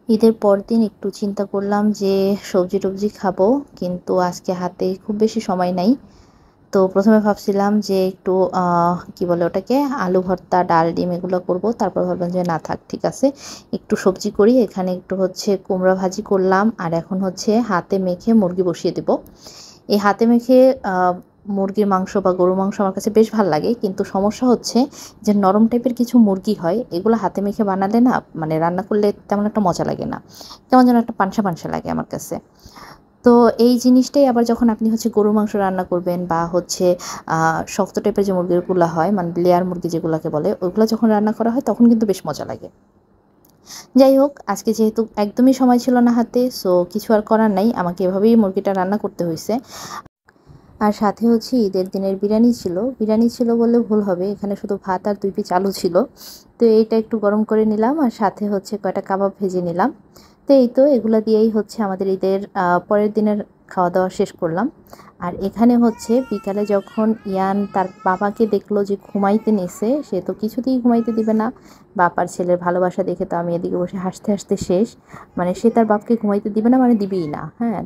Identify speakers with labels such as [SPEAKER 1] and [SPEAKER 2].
[SPEAKER 1] ঈদের পরদিন একটু চিন্তা করলাম যে সবজি-টবজি খাবো। কিন্তু আজকে হাতে খুব বেশি সময় নাই। তো ১ম এ ভাবছিলাম যে একটু কি বলে ওটাকে? আলু ভর্তা, ডাল, ডিম এগুলো করব। তারপর ভাবলাম যে না থাক ঠিক আছে। একটু সবজি করি। এখানে একটু হচ্ছে কুমড়া ভাজি করলাম। আর এখন হচ্ছে হাতে মেখে মুরগি বসিয়ে দিব। এই হাতে মেখে আ মুরগির মাংস বা গরুর মাংস আমার কাছে বেশ ভাল লাগে। কিন্তু সমস্যা হচ্ছে যে নরম টাইপের কিছু মুরগি হয়, এগুলো হাতে মেখে বানালে না মানে রান্না করলে তেমন একটা মজা লাগে না। কেমন যেন একটা পানসা, পানসা লাগে আমার কাছে। তো এই জিনিসটাই আবার যখন আপনি হচ্ছে গরুর মাংস রান্না করবেন বা হচ্ছে আ শক্ত টাইপের যে মুরগিগুলা হয় মানে লেয়ার মুরগি যেগুলাকে বলে, ওগুলা যখন রান্না করা হয় তখন কিন্তু বেশ মজা লাগে। যাই হোক, আজকে যেহেতু একদমই সময় ছিল না হাতে, সো কিছু আর করার নাই। আমাকে এভাবেই মুরগিটা রান্না করতে হইছে। আর সাথে হচ্ছে ঈদের দিনের বিরিয়ানি ছিল। বিরিয়ানি ছিল বললে ভুল হবে। এখানে শুধু ভাত আর ২ পিস আলু ছিল। তো এইটা একটু গরম করে নিলাম আর সাথে হচ্ছে কয়টা কাবাব ভেজে নিলাম। তো এই তো এগুলা দিয়েই হচ্ছে আমাদের ঈদের পরের দিনের খাওয়া-দাওয়া শেষ করলাম। আর এখানে হচ্ছে বিকালে যখন ইয়ান তার বাবাকে দেখলো যে ঘুমাইতে নিছে, সে তো কিছুতেই ঘুমাইতে দিবে না। বাপ আর ছেলের ভালোবাসা দেখে তো আমি এদিকে বসে হাসতে, হাসতে শেষ। মানে সে তার বাপকে ঘুমাইতে দিবে না মানে দিবেই না। হ্যাঁ?